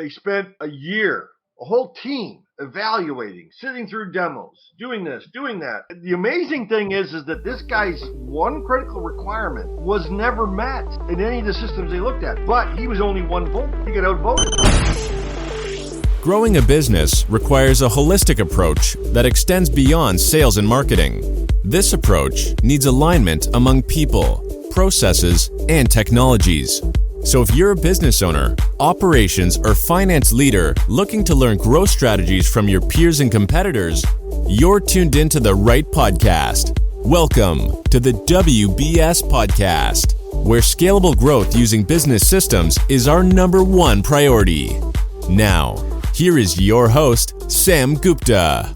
They spent a year, a whole team, evaluating, sitting through demos, doing this, doing that. The amazing thing is that this guy's one critical requirement was never met in any of the systems they looked at. But he was only one vote. He got outvoted. Growing a business requires a holistic approach that extends beyond sales and marketing. This approach needs alignment among people, processes, and technologies. So if you're a business owner, operations, or finance leader looking to learn growth strategies from your peers and competitors, you're tuned into the right podcast. Welcome to the WBS Podcast, where scalable growth using business systems is our number one priority. Now, here is your host, Sam Gupta.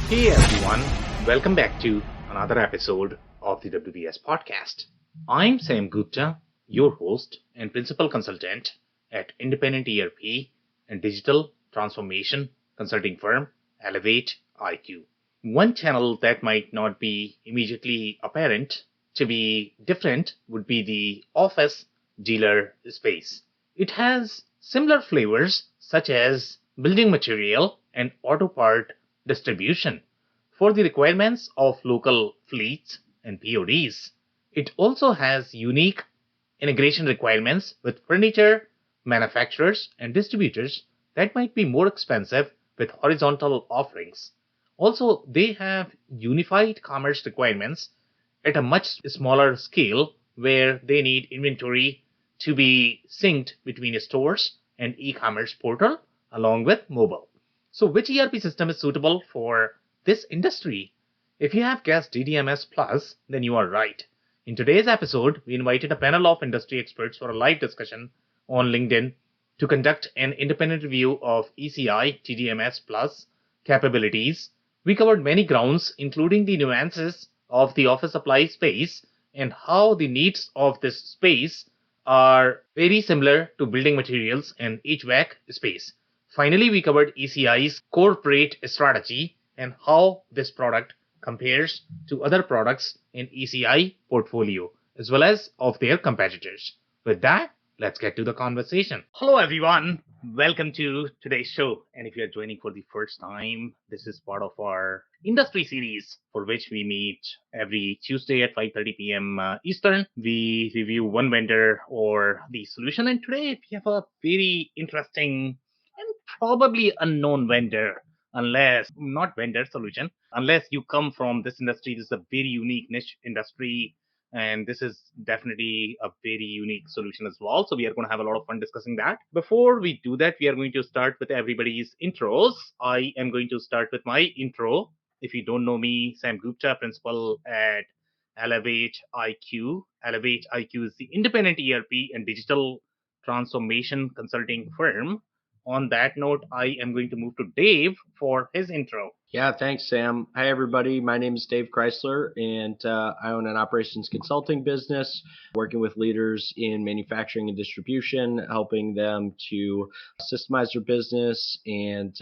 Hey everyone, welcome back to another episode of the WBS Podcast. I'm Sam Gupta, your host and principal consultant at independent ERP and digital transformation consulting firm Elevate IQ. One channel that might not be immediately apparent to be different would be the office dealer space. It has similar flavors such as building material and auto part distribution for the requirements of local fleets and PODs. It also has unique integration requirements with furniture manufacturers and distributors that might be more expensive with horizontal offerings. Also, they have unified commerce requirements at a much smaller scale where they need inventory to be synced between stores and e-commerce portal along with mobile. So which ERP system is suitable for this industry? If you have guessed DDMSPLUS, then you are right. In today's episode, we invited a panel of industry experts for a live discussion on LinkedIn to conduct an independent review of ECI DDMSPLUS capabilities. We covered many grounds, including the nuances of the office supply space and how the needs of this space are very similar to building materials and HVAC space. Finally, we covered ECI's corporate strategy and how this product compares to other products in ECI portfolio, as well as of their competitors. With that, let's get to the conversation. Hello, everyone. Welcome to today's show. And if you're joining for the first time, this is part of our industry series for which we meet every Tuesday at 5:30 p.m. Eastern. We review one vendor or the solution. And today we have a very interesting and probably unknown vendor. Unless you come from this industry. This is a very unique niche industry, and this is definitely a very unique solution as well. So we are going to have a lot of fun discussing that. Before we do that, we are going to start with everybody's intros. I am going to start with my intro. If you don't know me, Sam Gupta, principal at Elevate IQ. Elevate IQ is the independent ERP and digital transformation consulting firm. On that note, I am going to move to Dave for his intro. Yeah, thanks, Sam. Hi, everybody. My name is Dave Chrysler, and I own an operations consulting business, working with leaders in manufacturing and distribution, helping them to systemize their business and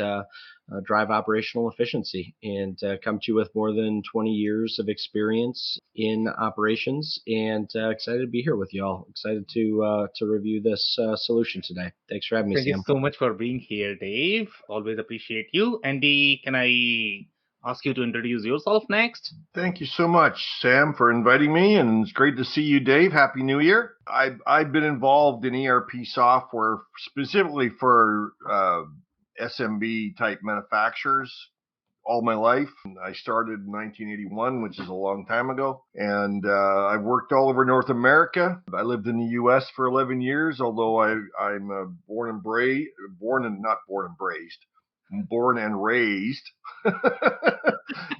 drive operational efficiency, and come to you with more than 20 years of experience in operations, and excited to be here with y'all. Excited to review this solution today. Thanks for having me, Sam. Thank you so much for being here, Dave. Always appreciate you. Andy, can I ask you to introduce yourself next? Thank you so much, Sam, for inviting me, and it's great to see you, Dave. Happy New Year. I've been involved in ERP software specifically for SMB type manufacturers all my life. I started in 1981, which is a long time ago, and I've worked all over North America. I lived in the U.S. for 11 years, although I'm born and raised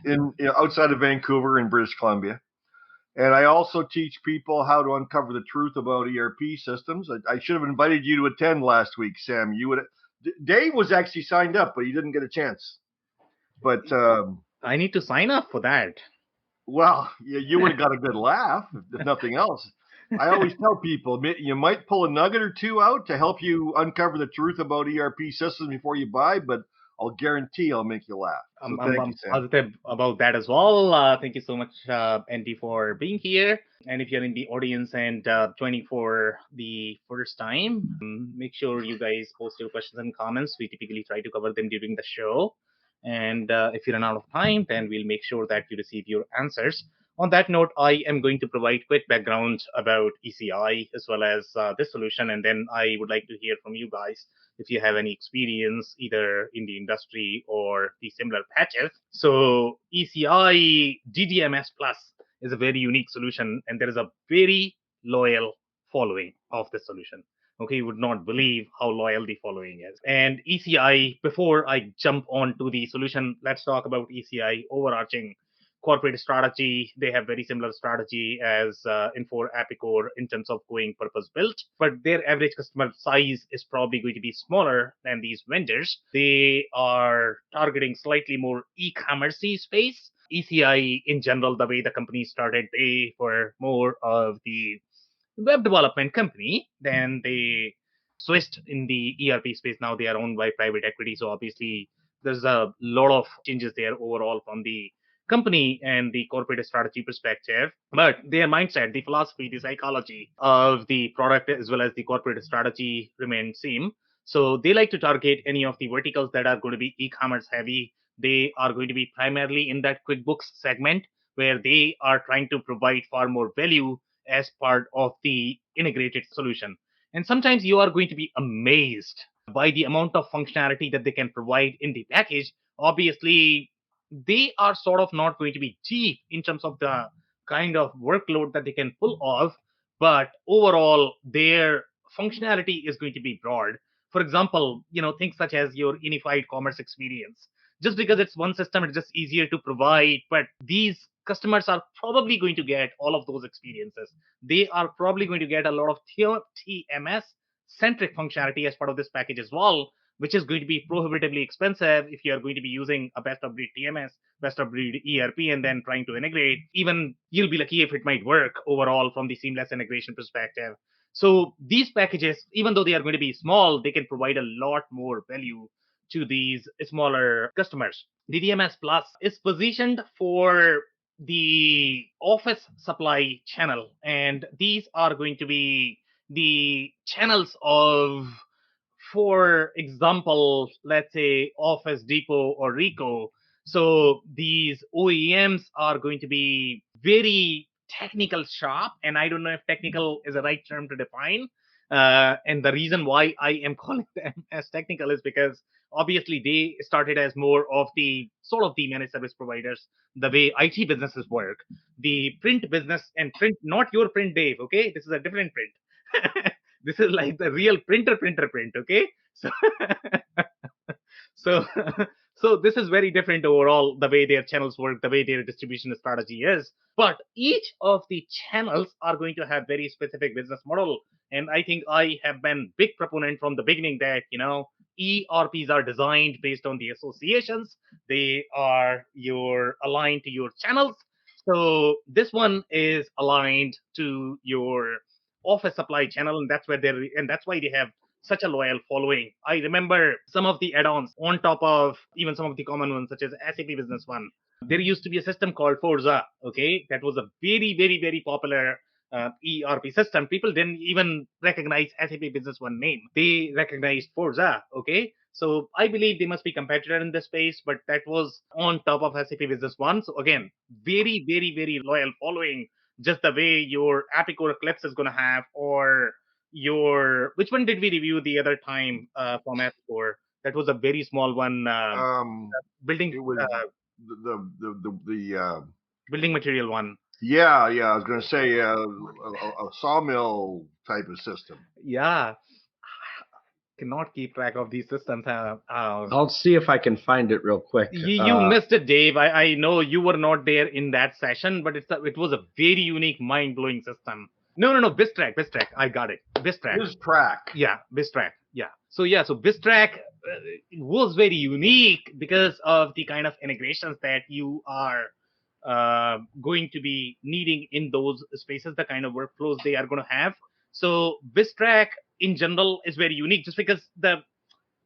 in outside of Vancouver in British Columbia. And I also teach people how to uncover the truth about ERP systems. I should have invited you to attend last week, Sam. Dave was actually signed up, but he didn't get a chance. But I need to sign up for that. Well, you would have got a good laugh, if nothing else. I always tell people you might pull a nugget or two out to help you uncover the truth about ERP systems before you buy, but I'll guarantee I'll make you laugh. So thank you, Sam. Positive about that as well. Thank you so much, Andy, for being here. And if you're in the audience and joining for the first time, make sure you guys post your questions and comments. We typically try to cover them during the show. And if you run out of time, then we'll make sure that you receive your answers. On that note, I am going to provide quick background about ECI as well as this solution, and then I would like to hear from you guys if you have any experience either in the industry or the similar patches. So ECI DDMS Plus is a very unique solution, and there is a very loyal following of this solution. Okay, you would not believe how loyal the following is. And ECI, before I jump on to the solution, let's talk about ECI overarching corporate strategy. They have very similar strategy as Infor Epicor in terms of going purpose built, but their average customer size is probably going to be smaller than these vendors. They are targeting slightly more e-commerce space. ECI in general, the way the company started, they were more of the web development company. Then they switched in the ERP space. Now they are owned by private equity. So obviously there's a lot of changes there overall from the company and the corporate strategy perspective. But their mindset, the philosophy, the psychology of the product as well as the corporate strategy remain same. So they like to target any of the verticals that are going to be e-commerce heavy. They are going to be primarily in that QuickBooks segment where they are trying to provide far more value as part of the integrated solution. And sometimes you are going to be amazed by the amount of functionality that they can provide in the package. Obviously, they are sort of not going to be cheap in terms of the kind of workload that they can pull off, but overall, their functionality is going to be broad. For example, things such as your unified commerce experience. Just because it's one system, it's just easier to provide, but these customers are probably going to get all of those experiences. They are probably going to get a lot of TMS centric functionality as part of this package as well, which is going to be prohibitively expensive if you are going to be using a best of breed TMS, best of breed ERP, and then trying to integrate. Even you'll be lucky if it might work overall from the seamless integration perspective. So these packages, even though they are going to be small, they can provide a lot more value to these smaller customers. DDMS Plus is positioned for the office supply channel, and these are going to be the channels of, for example, let's say Office Depot or Rico. So these OEMs are going to be very technical shop, and I don't know if technical is the right term to define. And the reason why I am calling them as technical is because obviously they started as more of the sort of the managed service providers, the way IT businesses work. The print business, and print, not your print, Dave, okay? This is a different print. This is like the real print, okay? So, so, so this is very different overall, the way their channels work, the way their distribution strategy is. But each of the channels are going to have very specific business model. And I think I have been big proponent from the beginning that, ERPs are designed based on the associations. They are aligned to your channels. So this one is aligned to your office supply channel, and that's why they have such a loyal following. I remember some of the add-ons on top of even some of the common ones, such as SAP Business One. There used to be a system called Forza, okay? That was a very, very, very popular ERP system. People didn't even recognize SAP Business One name. They recognized Forza, okay? So I believe they must be competitor in this space, but that was on top of SAP Business One. So again, very, very, very loyal following, just the way your Epicor Eclipse is going to have, or which one did we review the other time from Epicor? That was a very small one. Building. It was the building material one. Yeah. I was going to say a sawmill type of system. Yeah. Cannot keep track of these systems. I'll see if I can find it real quick. You missed it, Dave. I know you were not there in that session, but it was a very unique, mind-blowing system. No, BizTrack. I got it. BizTrack. Yeah, BizTrack. Yeah. So BizTrack was very unique because of the kind of integrations that you are going to be needing in those spaces, the kind of workflows they are going to have. So BizTrack in general is very unique just because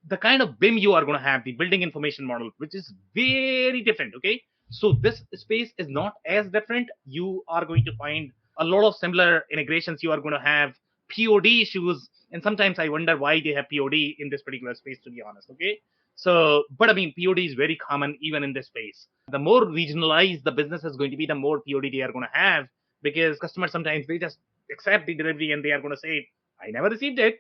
the kind of BIM you are going to have, the building information model, which is very different. Okay. So this space is not as different. You are going to find a lot of similar integrations. You are going to have POD issues. And sometimes I wonder why they have POD in this particular space, to be honest. Okay. So, but I mean, POD is very common even in this space. The more regionalized the business is going to be, the more POD they are going to have, because customers sometimes they just accept the delivery and they are going to say, I never received it.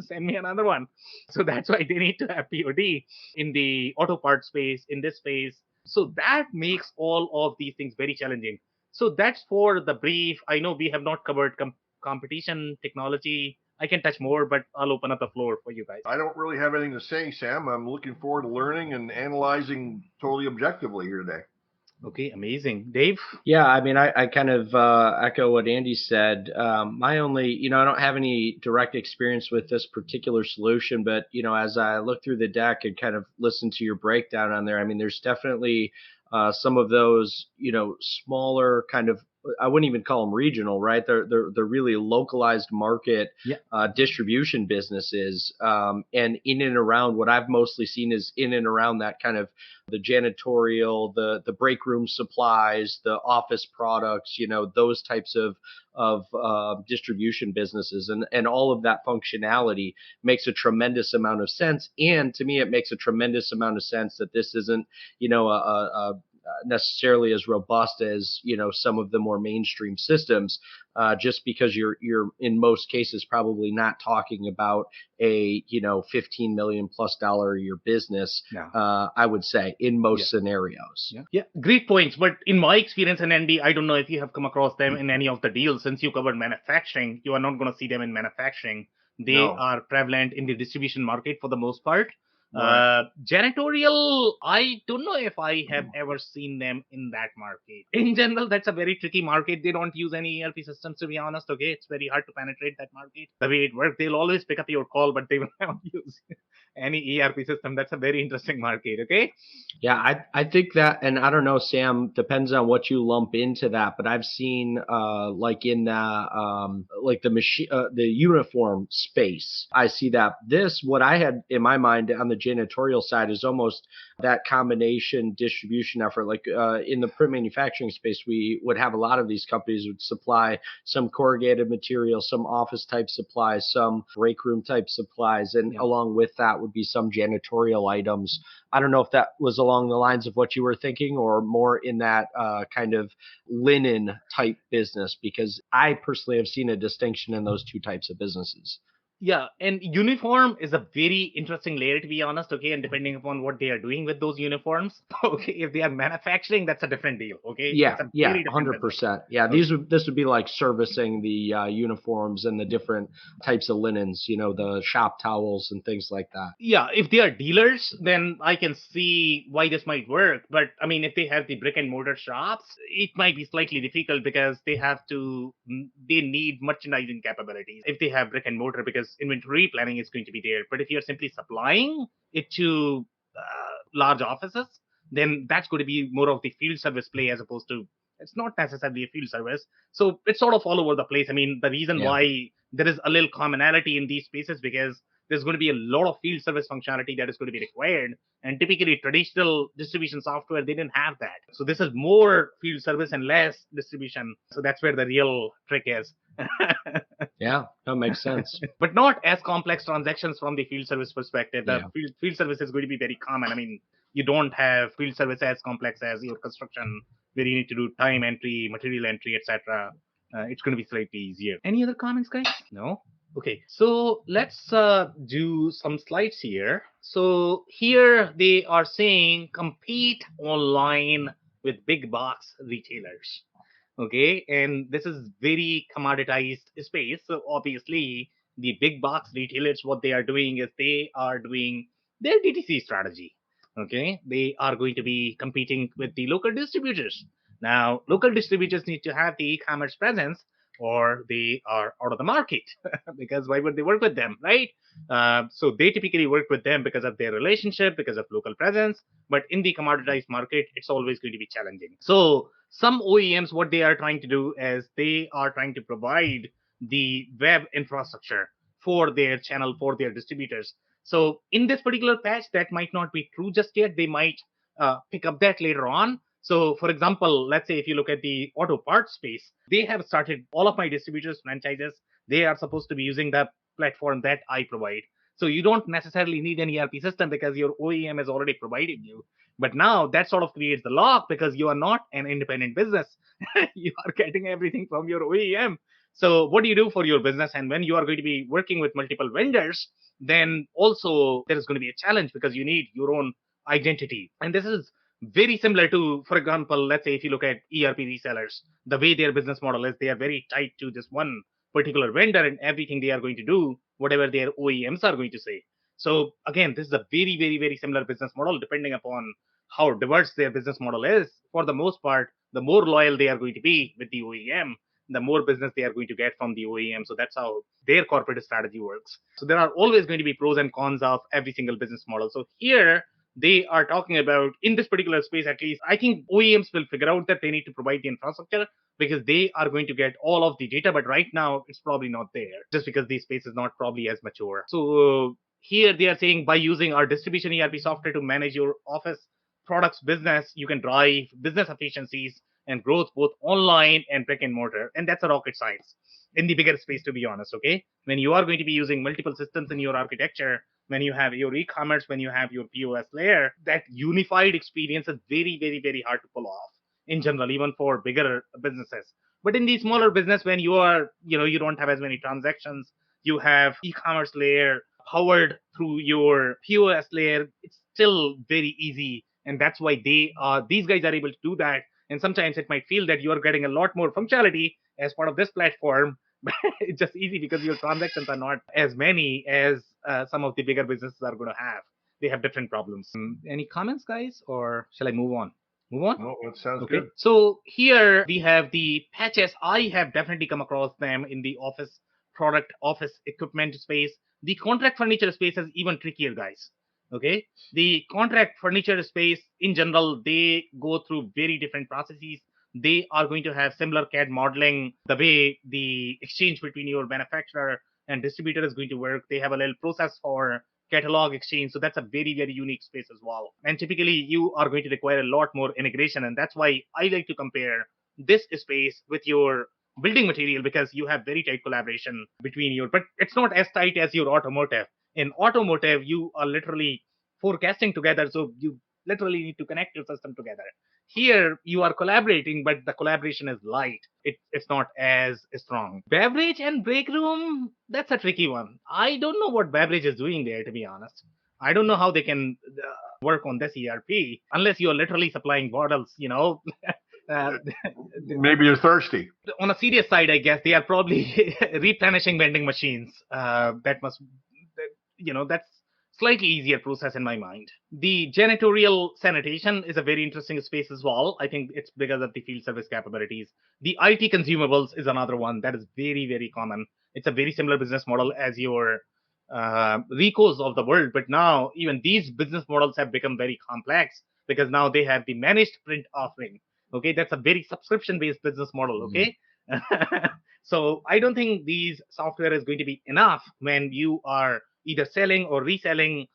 Send me another one. So that's why they need to have POD in the auto part space, in this space. So that makes all of these things very challenging. So that's for the brief. I know we have not covered competition, technology. I can touch more, but I'll open up the floor for you guys. I don't really have anything to say, Sam. I'm looking forward to learning and analyzing totally objectively here today. Okay, amazing. Dave? Yeah, I mean, I kind of echo what Andy said. My only, I don't have any direct experience with this particular solution, but, as I look through the deck and kind of listen to your breakdown on there, I mean, there's definitely some of those, smaller kind of, I wouldn't even call them regional, right? They're really localized market distribution businesses. And in and around, what I've mostly seen is in and around that kind of the janitorial, the break room supplies, the office products, those types of distribution businesses, and all of that functionality makes a tremendous amount of sense. And to me, it makes a tremendous amount of sense that this isn't, a necessarily as robust as some of the more mainstream systems, just because you're in most cases probably not talking about a $15 million+ a year business. I would say in most scenarios. Yeah, great points. But in my experience, and Andy, I don't know if you have come across them in any of the deals. Since you covered manufacturing, you are not going to see them in manufacturing. They are prevalent in the distribution market for the most part. Right. Janitorial, I don't know if I have ever seen them in that market. In general, that's a very tricky market. They don't use any ERP systems, to be honest. Okay, it's very hard to penetrate that market. The way it works, they'll always pick up your call, but they will not use any ERP system. That's a very interesting market. Okay. Yeah, I think that, and I don't know, Sam, depends on what you lump into that, but I've seen like in the like the machine, the uniform space. I see that what I had in my mind on the janitorial side is almost that combination distribution effort. Like in the print manufacturing space, we would have a lot of these companies would supply some corrugated material, some office type supplies, some break room type supplies, and along with that would be some janitorial items. I don't know if that was along the lines of what you were thinking or more in that kind of linen type business, because I personally have seen a distinction in those two types of businesses. Yeah, and uniform is a very interesting layer, to be honest, okay, and depending upon what they are doing with those uniforms, okay, if they are manufacturing, that's a different deal, okay? Yeah, 100%. Yeah, this would be like servicing the uniforms and the different types of linens, the shop towels and things like that. Yeah, if they are dealers, then I can see why this might work, but I mean, if they have the brick and mortar shops, it might be slightly difficult because they need merchandising capabilities if they have brick and mortar, because inventory planning is going to be there. But if you're simply supplying it to large offices, then that's going to be more of the field service play, as opposed to, it's not necessarily a field service. So it's sort of all over the place. I mean, the reason why there is a little commonality in these spaces, because there's going to be a lot of field service functionality that is going to be required. And typically traditional distribution software, they didn't have that. So this is more field service and less distribution. So that's where the real trick is. Yeah, that makes sense. But not as complex transactions from the field service perspective. The field service is going to be very common. I mean, you don't have field service as complex as your construction, where you need to do time entry, material entry, etc. It's going to be slightly easier. Any other comments, guys? No? Okay, so let's do some slides here. So here they are saying compete online with big box retailers. Okay, and this is very commoditized space. So obviously the big box retailers, what they are doing is they are doing their DTC strategy. Okay, they are going to be competing with the local distributors. Now, local distributors need to have the e-commerce presence, or they are out of the market because why would they work with them, right? So they typically work with them because of their relationship, because of local presence. But in the commoditized market, it's always going to be challenging. So some OEMs, what they are trying to do is they are trying to provide the web infrastructure for their channel, for their distributors. So in this particular patch, that might not be true just yet. They might pick up that later on. So for example, let's say if you look at the auto parts space, they have started all of my distributors, franchises, they are supposed to be using the platform that I provide. So you don't necessarily need an ERP system because your OEM is already providing you. But now that sort of creates the lock because you are not an independent business. You are getting everything from your OEM. So what do you do for your business? And when you are going to be working with multiple vendors, then also there is going to be a challenge because you need your own identity. And this is very similar to, for example, let's say if you look at ERP resellers, the way their business model is, they are very tied to this one particular vendor and everything they are going to do, whatever their OEMs are going to say. So again, this is a very, very, very similar business model depending upon how diverse their business model is. For the most part, the more loyal they are going to be with the OEM, the more business they are going to get from the OEM. So that's how their corporate strategy works. So there are always going to be pros and cons of every single business model. So here they are talking about, in this particular space at least, I think OEMs will figure out that they need to provide the infrastructure because they are going to get all of the data. But right now, it's probably not there just because the space is not probably as mature. So here they are saying by using our distribution ERP software to manage your office products business, you can drive business efficiencies and growth both online and brick and mortar. And that's a rocket science in the bigger space, to be honest. Okay. When you are going to be using multiple systems in your architecture, when you have your e-commerce, when you have your POS layer, that unified experience is very, very, very hard to pull off in general, even for bigger businesses. But in the smaller business, when you are, you don't have as many transactions, you have e-commerce layer powered through your POS layer, it's still very easy. And that's why these guys are able to do that. And sometimes it might feel that you are getting a lot more functionality as part of this platform, but it's just easy because your transactions are not as many as some of the bigger businesses are going to have. They have different problems. Any comments, guys, or shall I move on? Move on? No, that sounds Okay. good. So here we have the patches. I have definitely come across them in the office product, office equipment space. The contract furniture space is even trickier, guys. Okay. The contract furniture space in general, they go through very different processes. They are going to have similar CAD modeling, the way the exchange between your manufacturer and distributor is going to work. They have a little process for catalog exchange. So that's a very, very unique space as well. And typically you are going to require a lot more integration. And that's why I like to compare this space with your building material because you have very tight collaboration between your, but it's not as tight as your automotive. In automotive, you are literally forecasting together. So you literally need to connect your system together. Here, you are collaborating, but the collaboration is light. It's not as strong. Beverage and break room, that's a tricky one. I don't know what beverage is doing there, to be honest. I don't know how they can work on this ERP unless you're literally supplying bottles, Maybe you're thirsty. On a serious side, I guess they are probably replenishing vending machines. That's slightly easier process in my mind. The janitorial sanitation is a very interesting space as well. I think it's because of the field service capabilities. The IT consumables is another one that is very, very common. It's a very similar business model as your Ricos of the world. But now even these business models have become very complex because now they have the managed print offering. Okay, that's a very subscription-based business model. Okay. So I don't think these software is going to be enough when you are either selling or reselling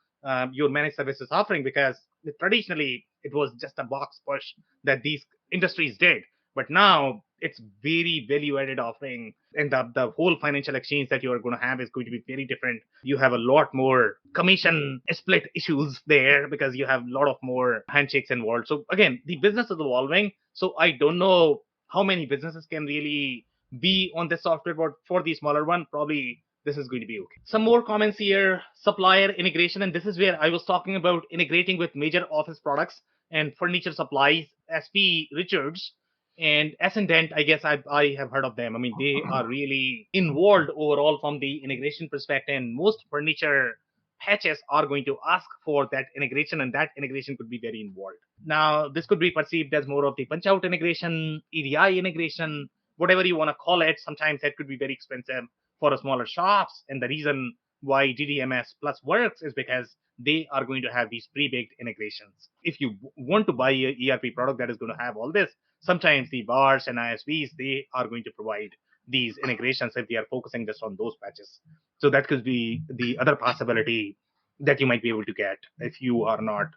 your managed services offering because traditionally it was just a box push that these industries did. But now it's very value-added offering, and the whole financial exchange that you are going to have is going to be very different. You have a lot more commission split issues there because you have a lot of more handshakes involved. So again, the business is evolving. So I don't know how many businesses can really be on this software, but for the smaller one, probably this is going to be okay. Some more comments here. Supplier integration, and this is where I was talking about integrating with major office products and furniture supplies. SP Richards and Ascendant, I guess I have heard of them. I mean, they are really involved overall from the integration perspective, and most furniture patches are going to ask for that integration, and that integration could be very involved. Now, this could be perceived as more of the punch-out integration, EDI integration, whatever you want to call it. Sometimes that could be very expensive for a smaller shops, and the reason why DDMSPLUS works is because they are going to have these pre-baked integrations. If you want to buy an ERP product that is going to have all this, sometimes the VARs and ISVs, they are going to provide these integrations if they are focusing just on those patches. So that could be the other possibility that you might be able to get if you are not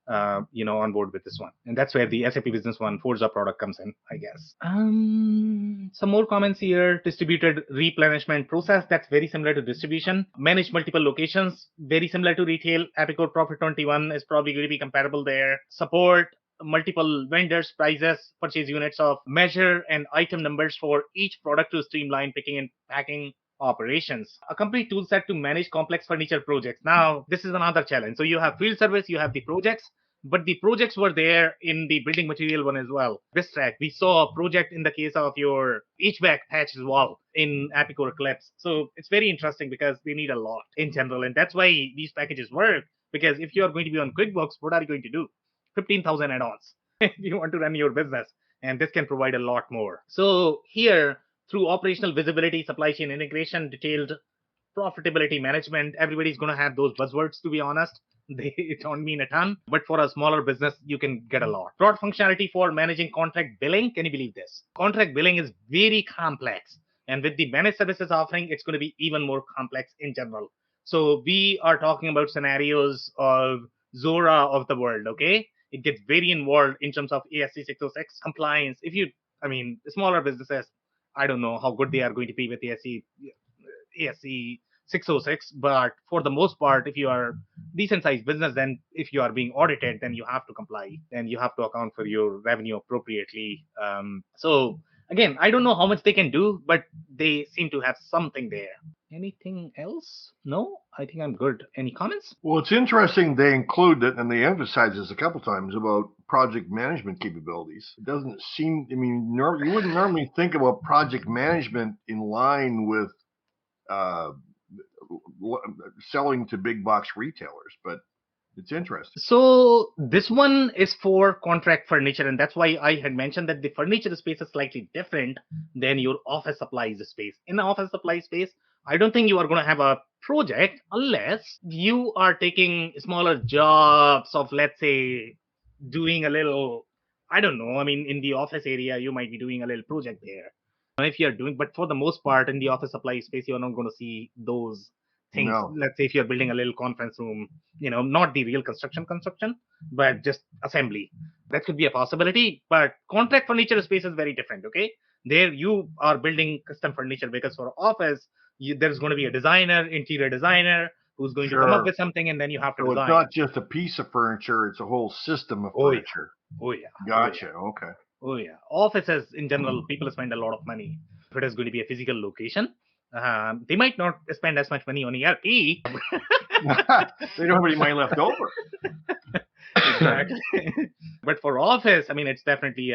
on board with this one. And that's where the SAP Business One Forza product comes in, I guess. Some more comments here. Distributed replenishment process, that's very similar to distribution. Manage multiple locations, very similar to retail. Epicor Profit 21 is probably going to be comparable there. Support multiple vendors, prices, purchase units of measure and item numbers for each product to streamline picking and packing operations. A complete tool set to manage complex furniture projects. Now, this is another challenge. So you have field service, you have the projects, but the projects were there in the building material one as well. This track, we saw a project in the case of your HVAC patch as well in Epicor Eclipse. So it's very interesting because they need a lot in general. And that's why these packages work. Because if you are going to be on QuickBooks, what are you going to do? 15,000 add-ons if you want to run your business. And this can provide a lot more. So here, through operational visibility, supply chain integration, detailed profitability management, everybody's going to have those buzzwords, to be honest. They don't mean a ton, but for a smaller business, you can get a lot. Broad functionality for managing contract billing. Can you believe this? Contract billing is very complex. And with the managed services offering, it's going to be even more complex in general. So we are talking about scenarios of Zora of the world, okay? It gets very involved in terms of ASC 606 compliance. Smaller businesses, I don't know how good they are going to be with ASC 606, but for the most part, if you are decent sized business, then if you are being audited, then you have to comply and you have to account for your revenue appropriately. So again, I don't know how much they can do, but they seem to have something there. Anything else? No, I think I'm good. Any comments? Well, it's interesting they include it, and they emphasize this a couple times about project management capabilities. It doesn't seem, you wouldn't normally think about project management in line with selling to big box retailers, but it's interesting. So this one is for contract furniture, and that's why I had mentioned that the furniture space is slightly different than your office supplies space. In the office supply space, I don't think you are going to have a project unless you are taking smaller jobs of, let's say, doing a little, I don't know, in the office area, you might be doing a little project there. If you're doing, but for the most part, in the office supply space, you're not going to see those things. No. Let's say if you're building a little conference room, not the real construction, but just assembly. That could be a possibility. But contract furniture space is very different, okay? There you are building custom furniture because for office, there's going to be a designer, interior designer, who's going to come up with something, and then you have to design. It's not just a piece of furniture, it's a whole system of furniture. Oh, yeah. Gotcha. Okay. Oh, yeah. Offices, in general, people spend a lot of money. If it is going to be a physical location, they might not spend as much money on ERP. They don't have any money left over. Exactly. But for office, it's definitely,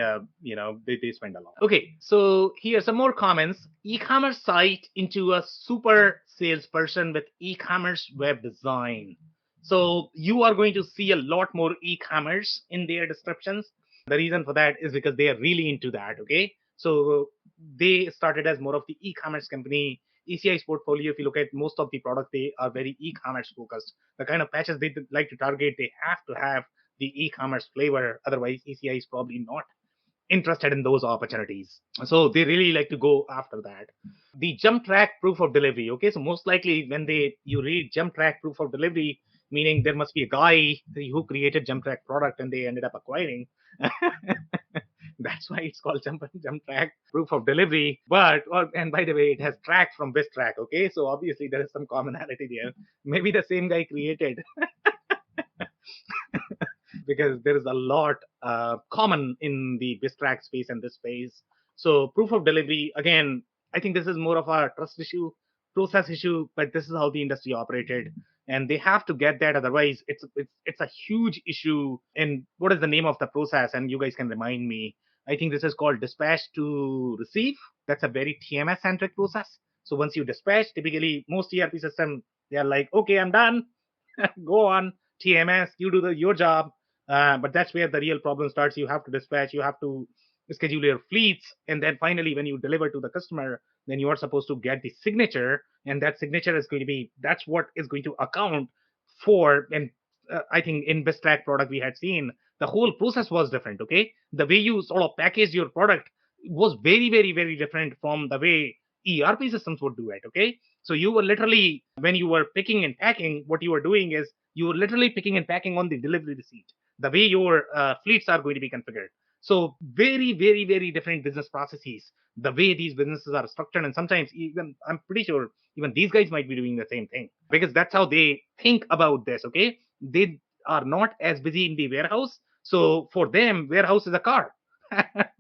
they spend a lot. Okay, so here are some more comments. E-commerce site into a super salesperson with e-commerce web design. So you are going to see a lot more e-commerce in their descriptions. The reason for that is because they are really into that, okay? So they started as more of the e-commerce company. ECI's portfolio, if you look at most of the products, they are very e-commerce focused. The kind of patches they like to target, they have to have the e-commerce flavor. Otherwise, ECI is probably not interested in those opportunities. So they really like to go after that. The jump track proof of delivery, okay? So most likely when you read jump track proof of delivery, meaning there must be a guy who created jump track product and they ended up acquiring. That's why it's called jump track proof of delivery. And by the way, it has track from this track, okay? So obviously there is some commonality there. Maybe the same guy created. Because there is a lot common in the BizTrack space and this space. So proof of delivery, again, I think this is more of a trust issue, process issue, but this is how the industry operated. And they have to get that. Otherwise, it's a huge issue. And what is the name of the process? And you guys can remind me. I think this is called dispatch to receive. That's a very TMS-centric process. So once you dispatch, typically most ERP systems, they are like, okay, I'm done. Go on, TMS, you do your job. But that's where the real problem starts. You have to dispatch, you have to schedule your fleets. And then finally, when you deliver to the customer, then you are supposed to get the signature. And that signature is going to be, that's what is going to account for. And I think in BizTrack product we had seen, the whole process was different, okay? The way you sort of package your product was very, very, very different from the way ERP systems would do it, okay? So you were literally, when you were picking and packing, what you were doing is You're literally picking and packing on the delivery receipt, the way your fleets are going to be configured. So very, very, very different business processes, the way these businesses are structured. And sometimes even, I'm pretty sure even these guys might be doing the same thing, because that's how they think about this. Okay. They are not as busy in the warehouse. So for them, warehouse is a car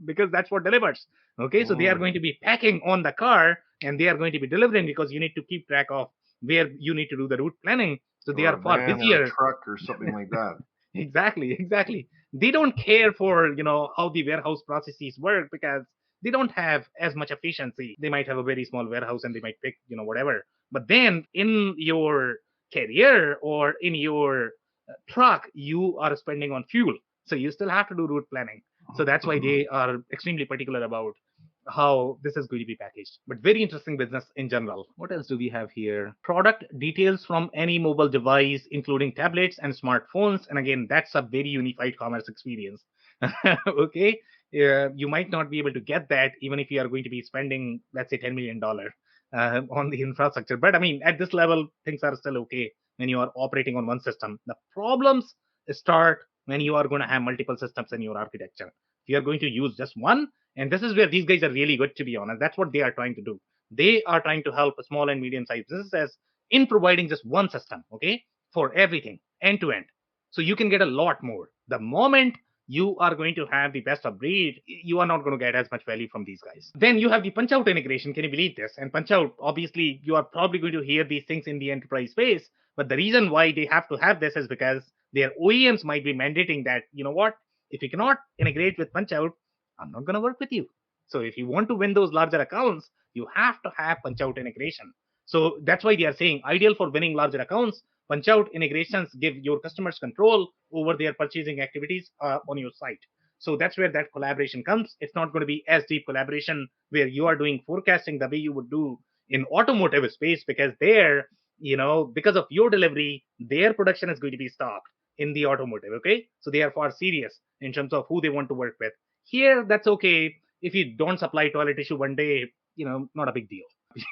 because that's what delivers. Okay. So they are going to be packing on the car and they are going to be delivering, because you need to keep track of where you need to do the route planning. So they Or are a far van or a busier. truck or something like that. Exactly. They don't care for, how the warehouse processes work, because they don't have as much efficiency. They might have a very small warehouse and they might pick, whatever. But then in your carrier or in your truck, you are spending on fuel. So you still have to do route planning. So that's why they are extremely particular about how this is going to be packaged. But very interesting business in general. What else do we have here? Product details from any mobile device, including tablets and smartphones. And again, that's a very unified commerce experience. Okay. You might not be able to get that even if you are going to be spending, let's say, $10 million on the infrastructure. But I mean, at this level, things are still okay when you are operating on one system. The problems start when you are going to have multiple systems in your architecture. If you are going to use just one, and this is where these guys are really good, to be honest. That's what they are trying to do. They are trying to help small and medium-sized businesses in providing just one system, okay, for everything, end to end. So you can get a lot more. The moment you are going to have the best of breed, you are not going to get as much value from these guys. Then you have the punch out integration. Can you believe this? And punch out, obviously, you are probably going to hear these things in the enterprise space. But the reason why they have to have this is because their OEMs might be mandating that, you know what, if you cannot integrate with punch out, I'm not going to work with you. So if you want to win those larger accounts, you have to have punch out integration. So that's why they are saying ideal for winning larger accounts. Punch out integrations give your customers control over their purchasing activities on your site. So that's where that collaboration comes. It's not going to be as deep collaboration where you are doing forecasting the way you would do in automotive space, because there, because of your delivery, their production is going to be stopped in the automotive. Okay. So they are far serious in terms of who they want to work with. Here, that's okay. If you don't supply toilet tissue one day, not a big deal.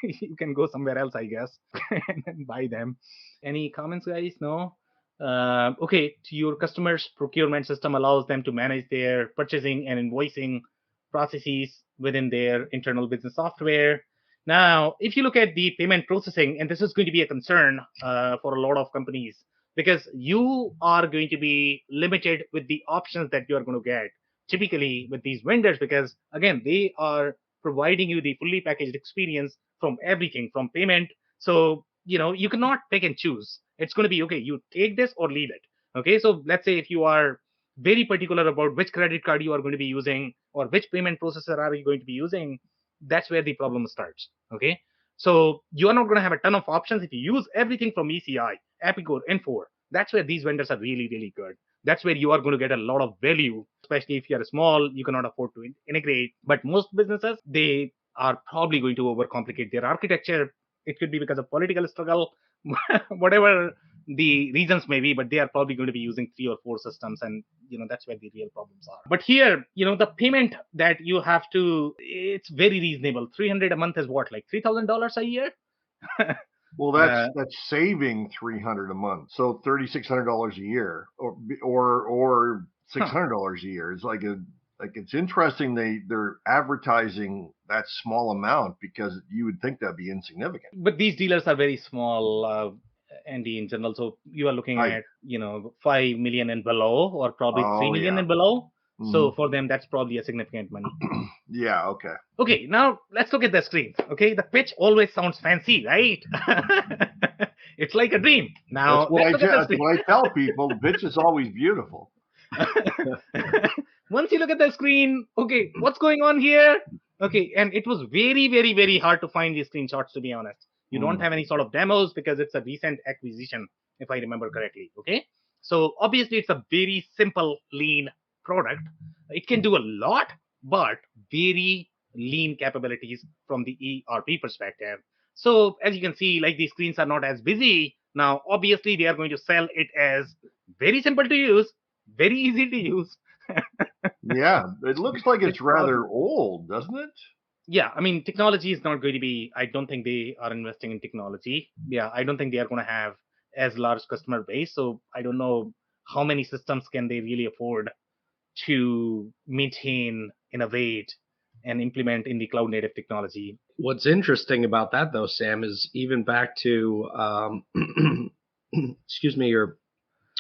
You can go somewhere else, I guess, and buy them. Any comments, guys? No? Okay, to your customers' procurement system allows them to manage their purchasing and invoicing processes within their internal business software. Now, if you look at the payment processing, and this is going to be a concern for a lot of companies, because you are going to be limited with the options that you are going to get typically with these vendors, because again, they are providing you the fully packaged experience from everything from payment. So you cannot pick and choose. It's going to be okay, you take this or leave it. Okay, so let's say if you are very particular about which credit card you are going to be using or which payment processor are you going to be using, that's where the problem starts. Okay, so you are not going to have a ton of options if you use everything from ECI, Epicor, N4. That's where these vendors are really, really good. That's where you are going to get a lot of value, especially if you are small, you cannot afford to integrate. But most businesses, they are probably going to overcomplicate their architecture. It could be because of political struggle, whatever the reasons may be, but they are probably going to be using 3 or 4 systems, and that's where the real problems are. But here, the payment that you have to, it's very reasonable. $300 a month is what, like $3,000 a year? Well, that's saving $300 a month, so $3,600 a year, or $600 a year. It's like it's interesting they're advertising that small amount, because you would think that'd be insignificant. But these dealers are very small, Andy, in general. So you are looking at 5 million and below, or probably 3 million and below. Mm-hmm. So for them, that's probably a significant money. Yeah, okay. Okay, now let's look at the screen. Okay, the pitch always sounds fancy, right? It's like a dream. Now, that's what I tell people. The pitch is always beautiful. Once you look at the screen, okay, what's going on here? Okay, and it was very, very, very hard to find these screenshots, to be honest. You don't have any sort of demos because it's a recent acquisition, if I remember correctly. Okay, so obviously it's a very simple, lean product. It can do a lot, but very lean capabilities from the ERP perspective. So as you can see, like, these screens are not as busy. Now, obviously, they are going to sell it as very simple to use, very easy to use. Yeah, it looks like it's rather old, doesn't it? Yeah, I mean, technology is not going to be, I don't think they are investing in technology. Yeah, I don't think they are going to have as large customer base. So I don't know how many systems can they really afford to maintain, innovate, and implement in the cloud native technology. What's interesting about that, though, Sam, is even back to excuse me,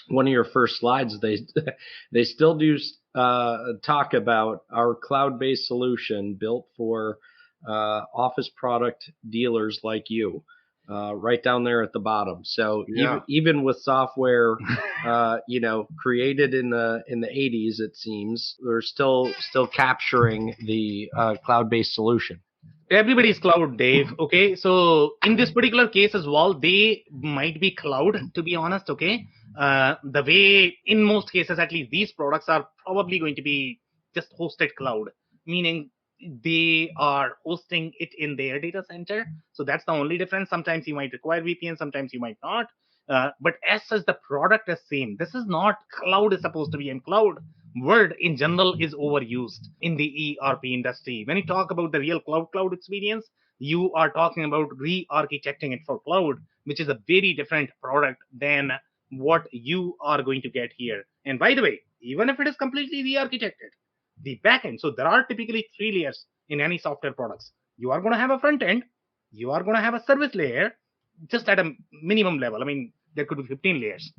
one of your first slides. They still do talk about our cloud-based solution built for office product dealers like you. Right down there at the bottom. So even with software, created in the 80s, it seems they're still capturing the cloud-based solution. Everybody's cloud, Dave. Okay, so in this particular case as well, they might be cloud, to be honest. Okay, the way in most cases, at least, these products are probably going to be just hosted cloud, meaning they are hosting it in their data center. So that's the only difference. Sometimes you might require VPN, sometimes you might not. But as such, the product is same. This is not cloud is supposed to be, and cloud word in general is overused in the ERP industry. When you talk about the real cloud experience, you are talking about re-architecting it for cloud, which is a very different product than what you are going to get here. And by the way, even if it is completely re-architected, the backend, so there are typically 3 layers in any software products. You are going to have a front end, you are going to have a service layer, just at a minimum level. I mean, there could be 15 layers.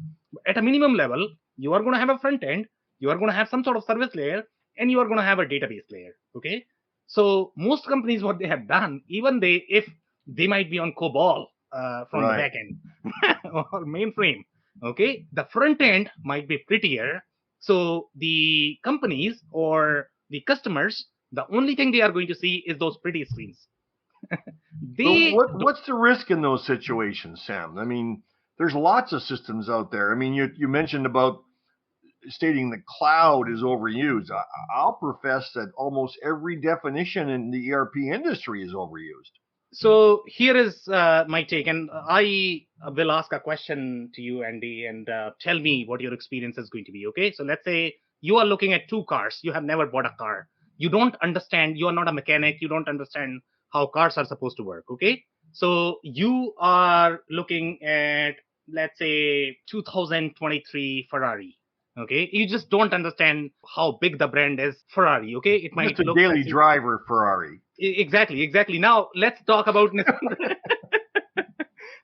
At a minimum level, you are going to have a front end, you are going to have some sort of service layer, and you are going to have a database layer. Okay, so most companies, what they have done, even if they might be on COBOL from the backend or mainframe, okay, the front end might be prettier. So the companies or the customers, the only thing they are going to see is those pretty screens. What's the risk in those situations, Sam? I mean, there's lots of systems out there. I mean, you mentioned about stating the cloud is overused. I'll profess that almost every definition in the ERP industry is overused. So here is my take, and I will ask a question to you, Andy, and tell me what your experience is going to be. Okay, so let's say you are looking at 2 cars. You have never bought a car. You don't understand. You are not a mechanic. You don't understand how cars are supposed to work. Okay, so you are looking at, let's say, 2023 Ferrari. Okay, you just don't understand how big the brand is, Ferrari. Okay, it might just a daily driver Ferrari. Exactly. Now let's talk about Nissan.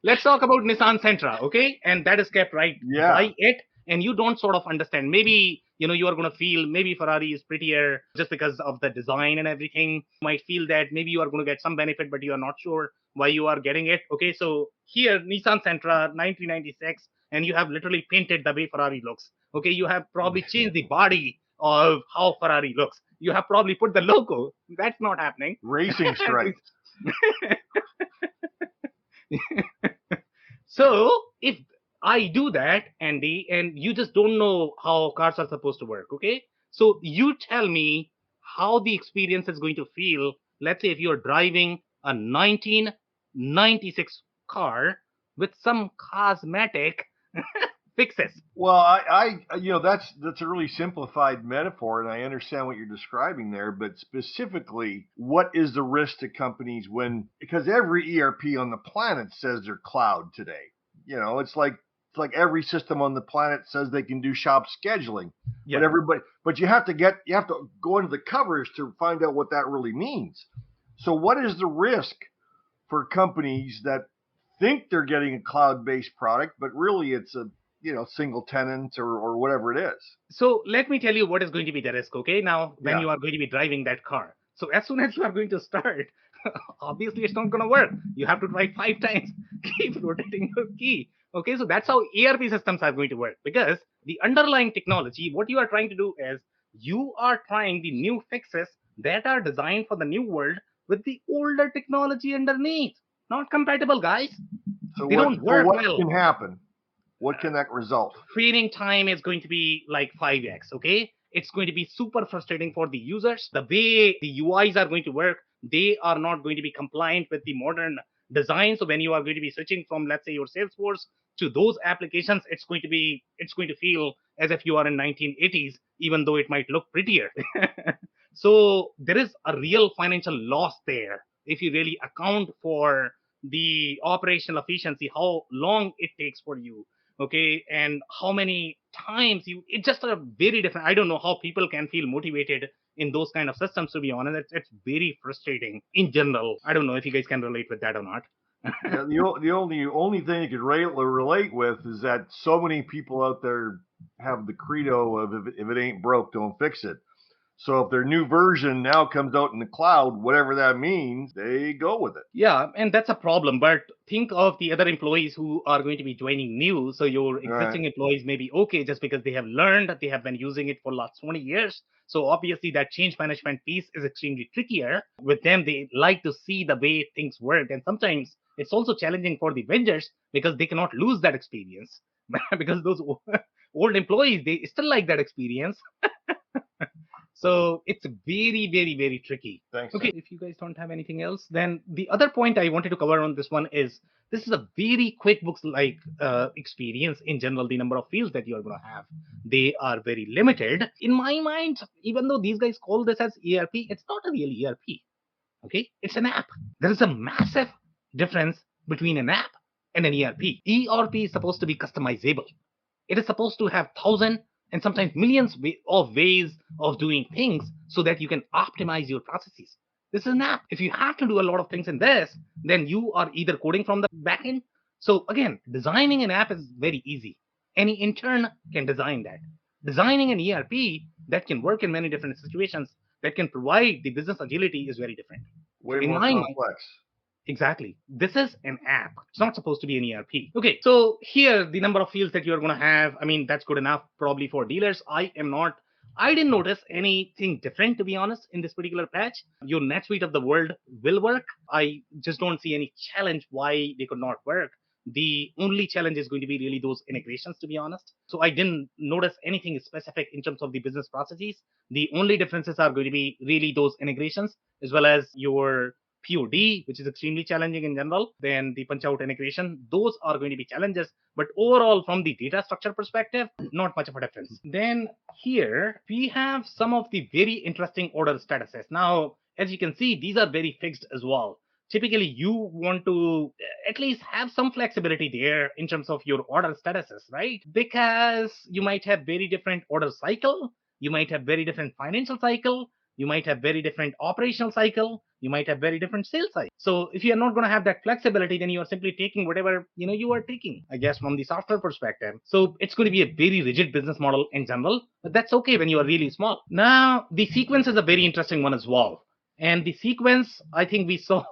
Let's talk about Nissan Sentra. Okay, and that is kept right by it, and you don't sort of understand. Maybe you are going to feel maybe Ferrari is prettier just because of the design and everything. You might feel that maybe you are going to get some benefit, but you are not sure why you are getting it. Okay, so here Nissan Sentra 1996, and you have literally painted the way Ferrari looks. Okay, you have probably changed the body of how Ferrari looks. You have probably put the logo. That's not happening. Racing stripes. So if I do that, Andy, and you just don't know how cars are supposed to work, okay? So you tell me how the experience is going to feel. Let's say if you're driving a 1996 car with some cosmetic fixes. Well, I that's a really simplified metaphor, and I understand what you're describing there. But specifically, what is the risk to companies because every ERP on the planet says they're cloud today. It's like every system on the planet says they can do shop scheduling. Yeah. But you have to go into the covers to find out what that really means. So what is the risk for companies that think they're getting a cloud-based product, but really it's a single tenant or whatever it is? So let me tell you what is going to be the risk, okay? Now, when you are going to be driving that car. So as soon as you are going to start, obviously it's not going to work. You have to try 5 times, keep rotating your key. Okay, so that's how ERP systems are going to work, because the underlying technology, what you are trying to do is you are trying the new fixes that are designed for the new world with the older technology underneath. Not compatible, guys. So they don't work what well. Can happen? What can that result? Training time is going to be like 5x, okay? It's going to be super frustrating for the users. The way the UIs are going to work, they are not going to be compliant with the modern design. So when you are going to be switching from, let's say, your Salesforce to those applications, it's going to feel as if you are in 1980s, even though it might look prettier. So there is a real financial loss there if you really account for the operational efficiency, how long it takes for you, okay, and how many times it's just a very different. I don't know how people can feel motivated in those kind of systems, to be honest. It's very frustrating in general. I don't know if you guys can relate with that or not. Yeah, the only thing you could relate with is that so many people out there have the credo of if it ain't broke, don't fix it. So if their new version now comes out in the cloud, whatever that means, they go with it. Yeah, and that's a problem. But think of the other employees who are going to be joining new. So your existing employees may be okay just because they have learned, they have been using it for last 20 years. So obviously that change management piece is extremely trickier. With them, they like to see the way things work. And sometimes it's also challenging for the vendors because they cannot lose that experience. Because those old employees, they still like that experience. So it's very, very, very tricky. Thanks. Okay, if you guys don't have anything else, then the other point I wanted to cover on this one is this is a very QuickBooks-like experience in general. The number of fields that you're going to have, they are very limited. In my mind, even though these guys call this as ERP, it's not a real ERP. Okay, it's an app. There is a massive difference between an app and an ERP. ERP is supposed to be customizable. It is supposed to have thousands and sometimes millions of ways of doing things so that you can optimize your processes. This is an app. If you have to do a lot of things in this, then you are either coding from the backend. So again, designing an app is very easy. Any intern can design that. Designing an ERP that can work in many different situations, that can provide the business agility, is very different. Way In more my mind, complex. exactly. This is an app. It's not supposed to be an ERP. Okay, so here, the number of fields that you're going to have, I mean, that's good enough probably for dealers. I didn't notice anything different, to be honest, in this particular patch. Your NetSuite of the world will work. I just don't see any challenge why they could not work. The only challenge is going to be really those integrations, to be honest. So I didn't notice anything specific in terms of the business processes. The only differences are going to be really those integrations, as well as your POD, which is extremely challenging in general. Then the punch out integration, those are going to be challenges. But overall, from the data structure perspective, not much of a difference. Then here we have some of the very interesting order statuses. Now, as you can see, these are very fixed as well. Typically, you want to at least have some flexibility there in terms of your order statuses, right? Because you might have very different order cycle, you might have very different financial cycle, you might have very different operational cycle, you might have very different sales cycle. So if you're not going to have that flexibility, then you are simply taking whatever you are taking, I guess, from the software perspective. So it's going to be a very rigid business model in general, but that's okay when you are really small. Now, the sequence is a very interesting one as well. And the sequence, I think we saw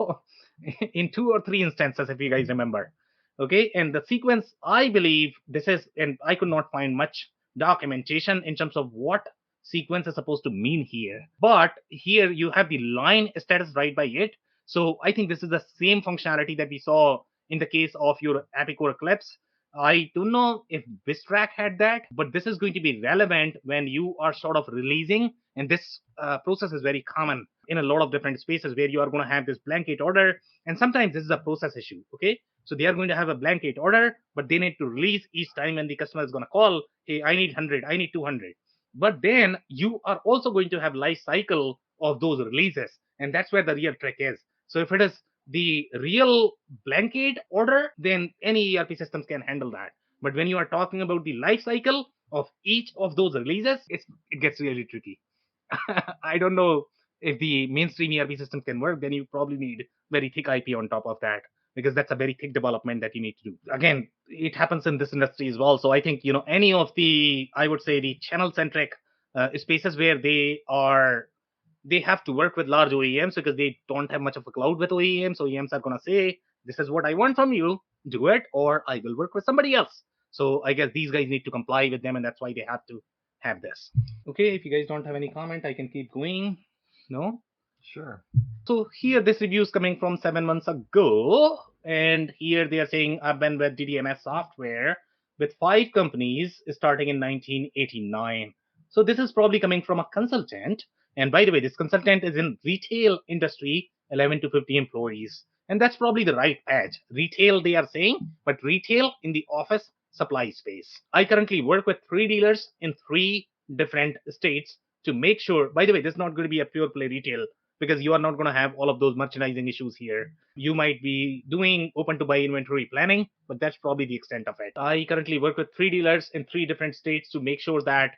in 2 or 3 instances, if you guys remember. Okay, and the sequence, I believe this is, and I could not find much documentation in terms of what sequence is supposed to mean here. But here you have the line status right by it. So I think this is the same functionality that we saw in the case of your Epicor Eclipse. I don't know if Bistrack had that, but this is going to be relevant when you are sort of releasing. And this process is very common in a lot of different spaces where you are going to have this blanket order. And sometimes this is a process issue. Okay, so they are going to have a blanket order, but they need to release each time when the customer is going to call, hey, I need 100, I need 200. But then you are also going to have life cycle of those releases. And that's where the real trick is. So if it is the real blanket order, then any ERP systems can handle that. But when you are talking about the life cycle of each of those releases, it gets really tricky. I don't know if the mainstream ERP system can work. Then you probably need very thick IP on top of that, because that's a very thick development that you need to do. Again, it happens in this industry as well. So I think, any of the, I would say, the channel-centric spaces where they have to work with large OEMs because they don't have much of a cloud with OEMs. OEMs are going to say, this is what I want from you, do it, or I will work with somebody else. So I guess these guys need to comply with them, and that's why they have to have this. Okay, if you guys don't have any comment, I can keep going. No? Sure. So here this review is coming from 7 months ago, and here they are saying I've been with DDMS software with 5 companies starting in 1989. So this is probably coming from a consultant. And by the way, this consultant is in retail industry, 11 to 50 employees. And that's probably the right patch. Retail, they are saying, but retail in the office supply space. I currently work with 3 dealers in 3 different states to make sure, by the way, this is not going to be a pure play retail because you are not going to have all of those merchandising issues here. You might be doing open to buy inventory planning, but that's probably the extent of it. I currently work with 3 dealers in 3 different states to make sure that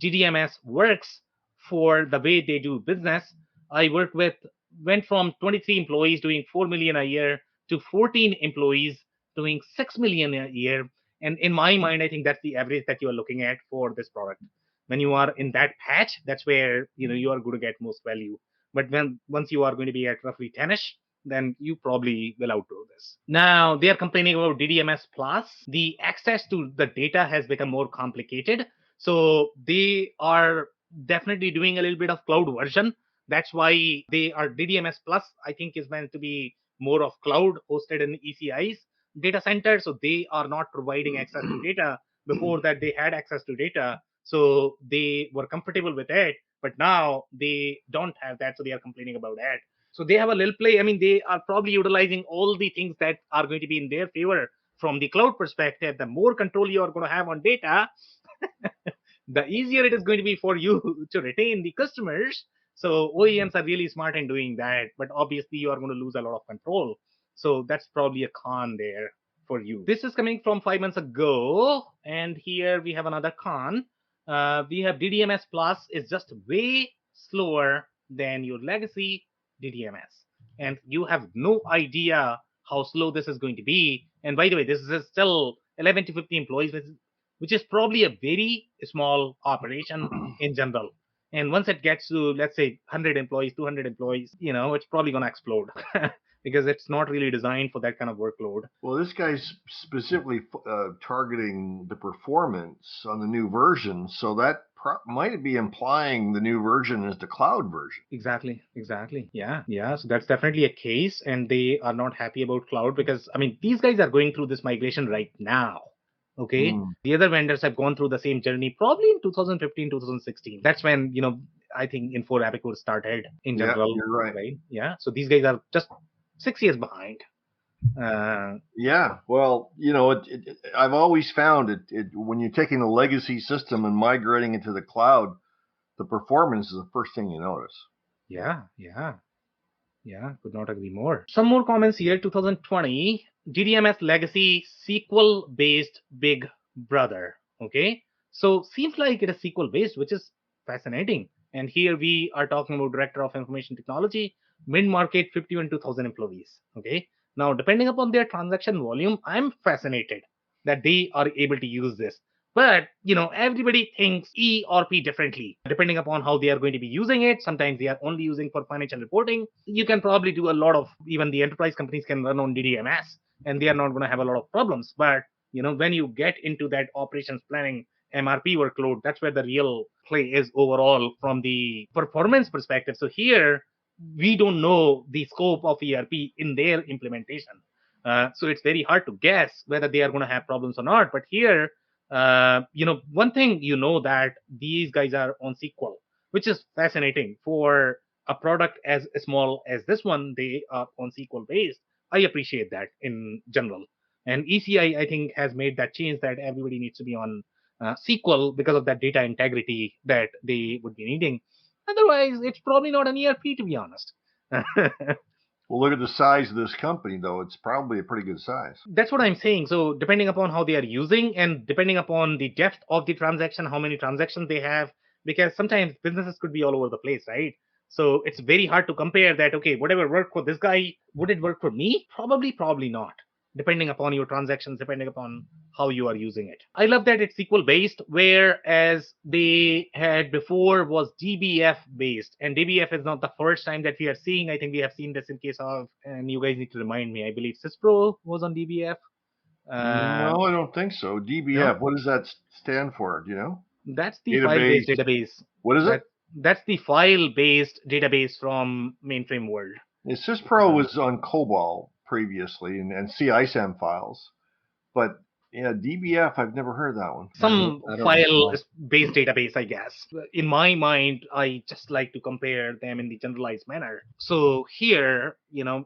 DDMS works for the way they do business. I went from 23 employees doing 4 million a year to 14 employees doing 6 million a year. And in my mind, I think that's the average that you are looking at for this product. When you are in that patch, that's where you are going to get most value. But once you are going to be at roughly 10ish, then you probably will outgrow this. Now they are complaining about DDMS Plus. The access to the data has become more complicated. So they are definitely doing a little bit of cloud version. That's why they are DDMS Plus, I think, is meant to be more of cloud hosted in ECI's data center. So they are not providing access to data. Before that, they had access to data. So they were comfortable with it. But now they don't have that. So they are complaining about that. So they have a little play. I mean, they are probably utilizing all the things that are going to be in their favor from the cloud perspective. The more control you are going to have on data, the easier it is going to be for you to retain the customers. So OEMs are really smart in doing that, but obviously you are going to lose a lot of control. So that's probably a con there for you. This is coming from 5 months ago, and here we have another con. We have DDMS Plus is just way slower than your legacy DDMS, and you have no idea how slow this is going to be. And by the way, this is still 11 to 50 employees, which is probably a very small operation in general. And once it gets to, let's say, 100 employees, 200 employees, it's probably going to explode because it's not really designed for that kind of workload. Well, this guy's specifically targeting the performance on the new version, so that might be implying the new version is the cloud version. Exactly. Yeah. So that's definitely a case, and they are not happy about cloud because, I mean, these guys are going through this migration right now. Okay. The other vendors have gone through the same journey probably in 2015, 2016. That's when, I think Info Epicure started in general. Yeah, you're right. Yeah. So these guys are just 6 years behind. Yeah. Well, I've always found it when you're taking the legacy system and migrating it to the cloud, the performance is the first thing you notice. Yeah. Could not agree more. Some more comments here. 2020. DDMS legacy SQL based big brother. Okay, so seems like it is SQL based, which is fascinating. And here we are talking about director of information technology, mid market, 51,000 employees. Okay, now depending upon their transaction volume, I'm fascinated that they are able to use this. But everybody thinks ERP differently depending upon how they are going to be using it. Sometimes they are only using for financial reporting. You can probably do a lot of, even the enterprise companies can run on DDMS, and they are not going to have a lot of problems. But when you get into that operations planning MRP workload, that's where the real play is overall from the performance perspective. So here we don't know the scope of ERP in their implementation. So it's very hard to guess whether they are going to have problems or not. But here, one thing that these guys are on SQL, which is fascinating for a product as small as this one. They are on SQL based. I appreciate that in general. And ECI, I think, has made that change that everybody needs to be on SQL because of that data integrity that they would be needing. Otherwise, it's probably not an ERP, to be honest. Well, look at the size of this company, though. It's probably a pretty good size. That's what I'm saying. So depending upon how they are using and depending upon the depth of the transaction, how many transactions they have, because sometimes businesses could be all over the place, right? So it's very hard to compare that, okay, whatever worked for this guy, would it work for me? Probably not. Depending upon your transactions, depending upon how you are using it. I love that it's SQL based, whereas they had before was DBF based. And DBF is not the first time that we are seeing. I think we have seen this in case of, and you guys need to remind me, I believe Syspro was on DBF. No, I don't think so. DBF, no? What does that stand for? Do you know? That's the file-based database. What is it? That's the file-based database from mainframe world. Yeah, Syspro was on COBOL previously and CISAM files, but DBF, I've never heard that one. Some file-based database, I guess. In my mind, I just like to compare them in the generalized manner. So here,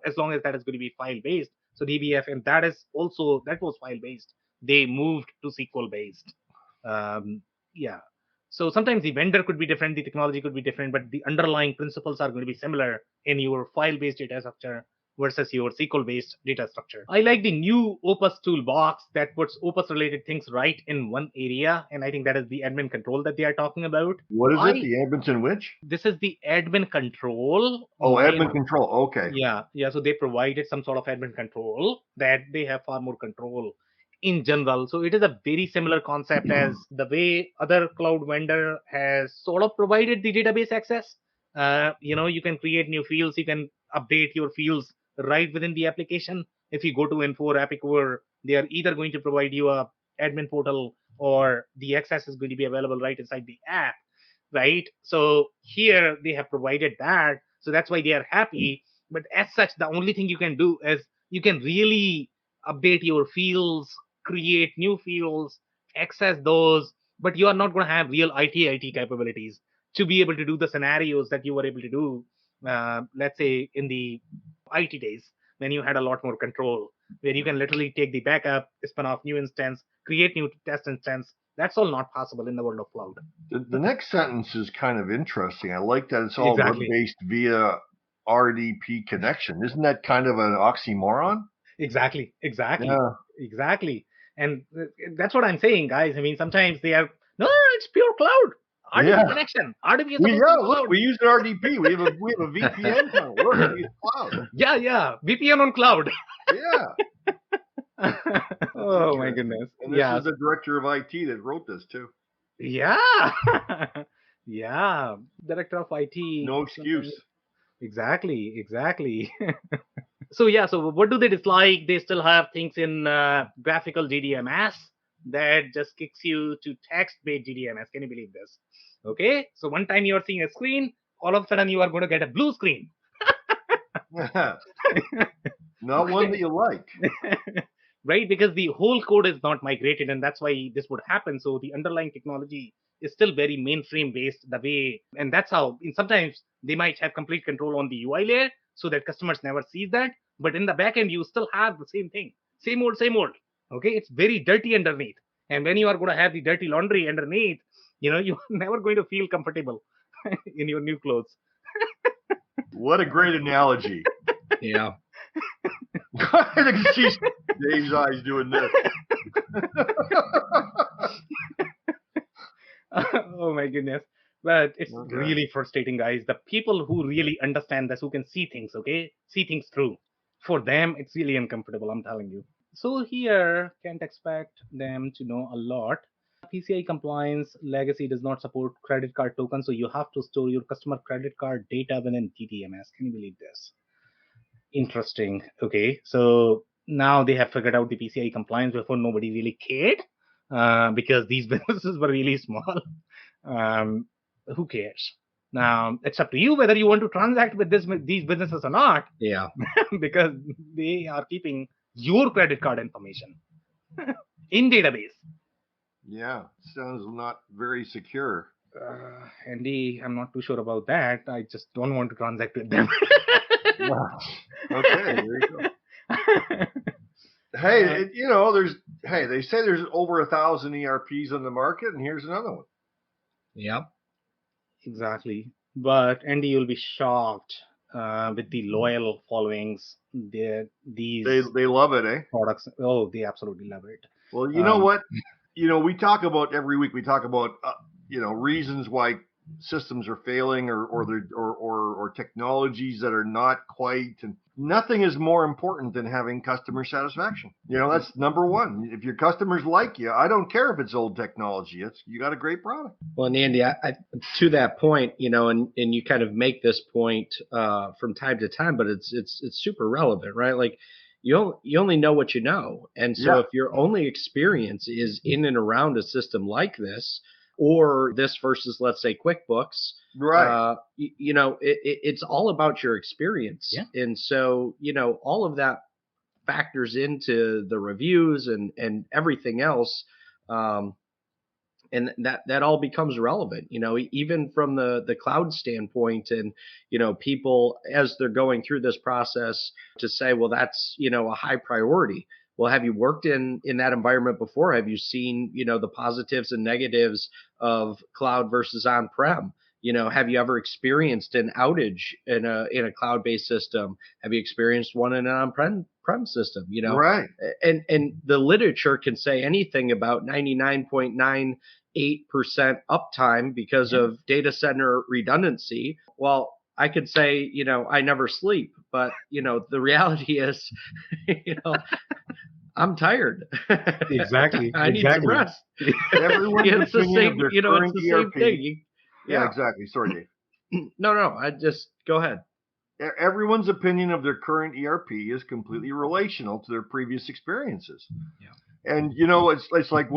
as long as that is going to be file-based, so DBF, and that was file-based. They moved to SQL-based. Yeah. So sometimes the vendor could be different, the technology could be different, but the underlying principles are going to be similar in your file-based data structure versus your SQL-based data structure. I like the new Opus toolbox that puts Opus-related things right in one area, and I think that is the admin control that they are talking about. What is it? The Edmonton which? This is the admin control. Oh, admin control. Okay. Yeah. So they provided some sort of admin control that they have far more control in general. So it is a very similar concept as the way other cloud vendor has sort of provided the database access. You can create new fields, you can update your fields right within the application. If you go to Info or Epicor, they are either going to provide you a admin portal or the access is going to be available right inside the app, right? So here they have provided that, so that's why they are happy. But as such, the only thing you can do is you can really update your fields, create new fields, access those, but you are not going to have real IT capabilities to be able to do the scenarios that you were able to do, let's say in the IT days when you had a lot more control, where you can literally take the backup, spin off new instance, create new test instance. That's all not possible in the world of cloud. The next sentence is kind of interesting. I like that it's all Exactly. web-based via RDP connection. Isn't that kind of an oxymoron? Exactly. Yeah. Exactly. And that's what I'm saying, guys. I mean, sometimes they are, no, it's pure cloud. RDP Yeah. connection. RDP is We, supposed to be yeah, look, cloud. we use an RDP. We have a VPN tunnel. Look, we use cloud. Yeah. VPN on cloud. Yeah. Oh my goodness. And this is the director of IT that wrote this too. Yeah. Yeah. Director of IT. No excuse. Exactly. So what do they dislike? They still have things in graphical DDMS that just kicks you to text-based DDMS. Can you believe this? Okay, so one time you are seeing a screen, all of a sudden you are going to get a blue screen. Not one that you like. Right, because the whole code is not migrated, and that's why this would happen. So the underlying technology is still very mainframe based, the way, and that's how sometimes they might have complete control on the UI layer so that customers never see that. But in the backend, you still have the same thing, same old. Okay, it's very dirty underneath, and when you are going to have the dirty laundry underneath, you're never going to feel comfortable in your new clothes. What a great analogy. Yeah. I can see Dave's eyes doing this. Oh my goodness. But it's really frustrating, guys. The people who really understand this, who can see things, see things through, for them, it's really uncomfortable, I'm telling you. So here, can't expect them to know a lot. PCI compliance legacy does not support credit card tokens, so you have to store your customer credit card data within DDMS. Can you believe this? Interesting. Okay, so now they have figured out the PCI compliance before nobody really cared, because these businesses were really small. Who cares? Now it's up to you whether you want to transact with these businesses or not. Yeah. Because they are keeping your credit card information in database. Yeah, sounds not very secure. Andy, I'm not too sure about that. I just don't want to transact with them. Okay, there you go. Hey, they say there's over 1,000 ERPs on the market, and here's another one. Yep. Exactly. But Andy, you'll be shocked with the loyal followings. They love it, eh? Products. Oh, they absolutely love it. Well, you know what? We talk about every week. We talk about reasons why systems are failing or technologies that are not quite. And nothing is more important than having customer satisfaction. That's number one. If your customers like you, I don't care if it's old technology. You got a great product. Well, and Andy, I to that point, and you kind of make this point from time to time, but it's super relevant, right? Like you only know what you know, and so if your only experience is in and around a system like this, or this versus, let's say, QuickBooks, right? It's all about your experience, and so all of that factors into the reviews and everything else, and that all becomes relevant. Even from the cloud standpoint, and people as they're going through this process to say, well, that's a high priority. well, have you worked in that environment before? Have you seen, the positives and negatives of cloud versus on-prem? Have you ever experienced an outage in a cloud-based system? Have you experienced one in an on-prem system? Right. And the literature can say anything about 99.98% uptime because of data center redundancy. Well, I could say, I never sleep, but the reality is, I'm tired. Exactly. I need some rest. Everyone's It's the opinion of same, their it's current the same ERP. thing. Yeah, exactly. Sorry, Dave. No, I just go ahead. Everyone's opinion of their current ERP is completely relational to their previous experiences. Yeah. And it's like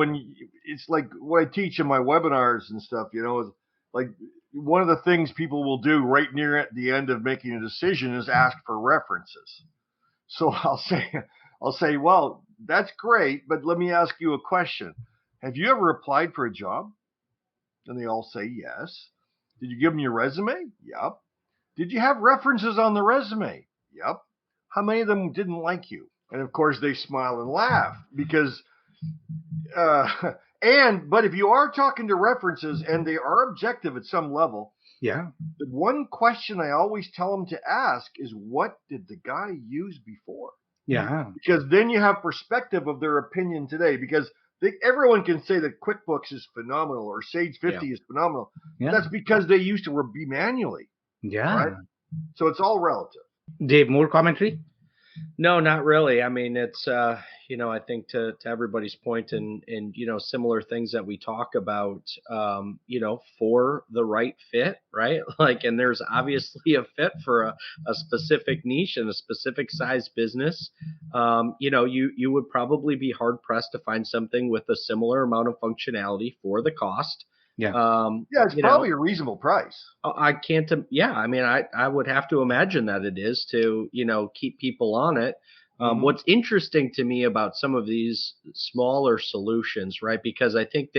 it's like what I teach in my webinars and stuff. Is like one of the things people will do right near at the end of making a decision is ask for references. So I'll say, well, that's great, but let me ask you a question. Have you ever applied for a job? And they all say yes. Did you give them your resume? Yep. Did you have references on the resume? Yep. How many of them didn't like you? And of course, they smile and laugh because, but if you are talking to references and they are objective at some level, Yeah. the one question I always tell them to ask is, what did the guy use before? Yeah. Because then you have perspective of their opinion today. Because everyone can say that QuickBooks is phenomenal or Sage 50 is phenomenal. Yeah. That's because they used to be manually. Yeah. Right? So it's all relative. Dave, more commentary? No, not really. I mean, it's I think to everybody's point and similar things that we talk about, for the right fit, right? Like, and there's obviously a fit for a specific niche and a specific size business. You would probably be hard pressed to find something with a similar amount of functionality for the cost. Yeah. It's probably a reasonable price. I can't. Yeah, I mean, I would have to imagine that it is to keep people on it. What's interesting to me about some of these smaller solutions, right? Because I think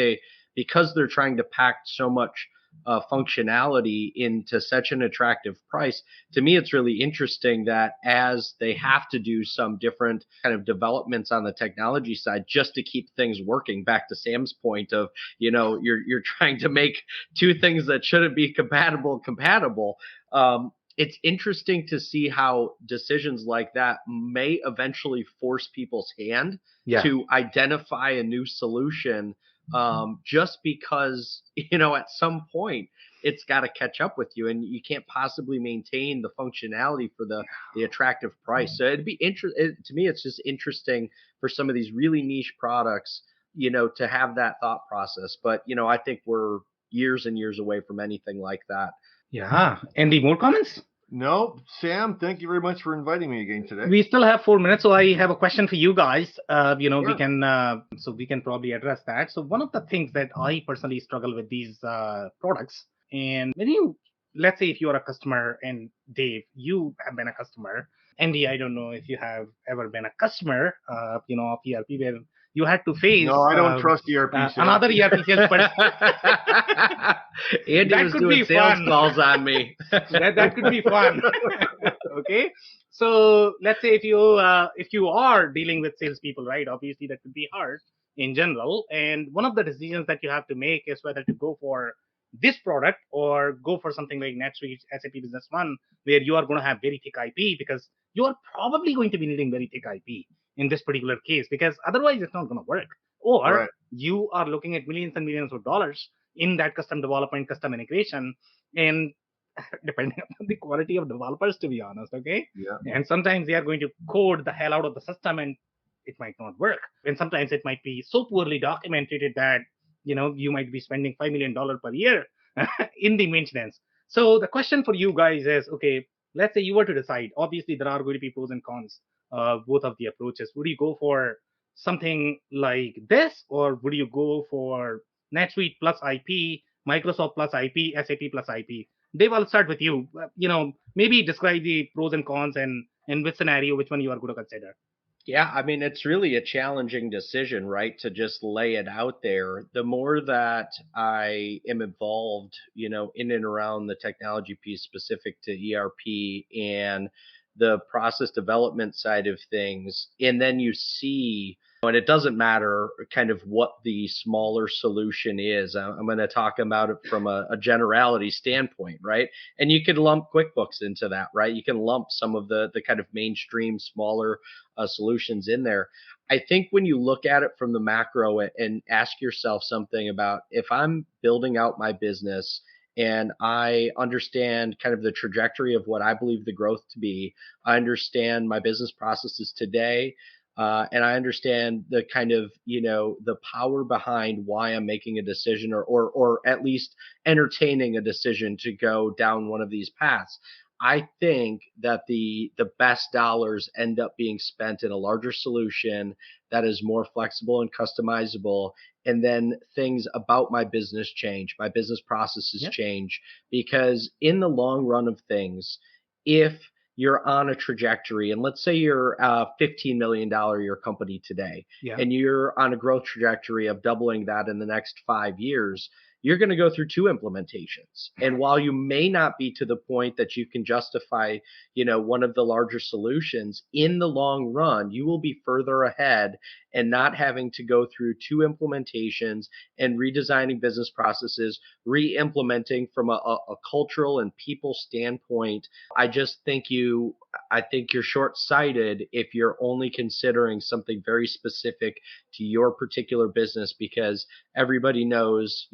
because they're trying to pack so much functionality into such an attractive price. To me, it's really interesting that as they have to do some different kind of developments on the technology side just to keep things working. Back to Sam's point of you're trying to make two things that shouldn't be compatible. It's interesting to see how decisions like that may eventually force people's hand to identify a new solution, just because, at some point it's got to catch up with you and you can't possibly maintain the functionality for the attractive price. So it'd be to me, it's just interesting for some of these really niche products, to have that thought process. But, I think we're years and years away from anything like that. Yeah. Any more comments? No, Sam, thank you very much for inviting me again today. We still have 4 minutes, so I have a question for you guys. Sure. We can probably address that. So one of the things that I personally struggle with these products, and when let's say if you are a customer, and Dave, you have been a customer. Andy, I don't know if you have ever been a customer, of ERP where you had to face. No, I don't trust ERP sales. Another ERP salesperson. Andy was doing sales calls on me. that could be fun. Okay, so let's say if you are dealing with salespeople, right? Obviously, that could be hard in general. And one of the decisions that you have to make is whether to go for this product or go for something like NetSuite SAP Business One, where you are going to have very thick IP, because you are probably going to be needing very thick IP in this particular case, because otherwise it's not going to work. Or you are looking at millions and millions of dollars in that custom development, custom integration, and depending on the quality of developers, to be honest, okay? Yeah. And sometimes they are going to code the hell out of the system and it might not work. And sometimes it might be so poorly documented that, you might be spending $5 million per year in the maintenance. So the question for you guys is, okay, let's say you were to decide, obviously there are going to be pros and cons of both of the approaches. Would you go for something like this, or would you go for NetSuite plus IP, Microsoft plus IP, SAP plus IP? Dave, I'll start with you. Maybe describe the pros and cons and in which scenario, which one you are going to consider. Yeah, I mean, it's really a challenging decision, right? To just lay it out there. The more that I am involved, in and around the technology piece specific to ERP and the process development side of things, and then you see, and it doesn't matter kind of what the smaller solution is. I'm going to talk about it from a generality standpoint, right? And you can lump QuickBooks into that, right? You can lump some of the kind of mainstream smaller solutions in there. I think when you look at it from the macro and ask yourself something about, if I'm building out my business and I understand kind of the trajectory of what I believe the growth to be, I understand my business processes today, and I understand the kind of, the power behind why I'm making a decision, or at least entertaining a decision to go down one of these paths. I think that the best dollars end up being spent in a larger solution that is more flexible and customizable. And then things about my business change, my business processes change, because in the long run of things, if you're on a trajectory, and let's say you're a $15 million a year company today, and you're on a growth trajectory of doubling that in the next 5 years, you're going to go through 2 implementations. And while you may not be to the point that you can justify, one of the larger solutions, in the long run, you will be further ahead and not having to go through 2 implementations and redesigning business processes, re-implementing from a cultural and people standpoint. I think you're short-sighted if you're only considering something very specific to your particular business, because everybody knows,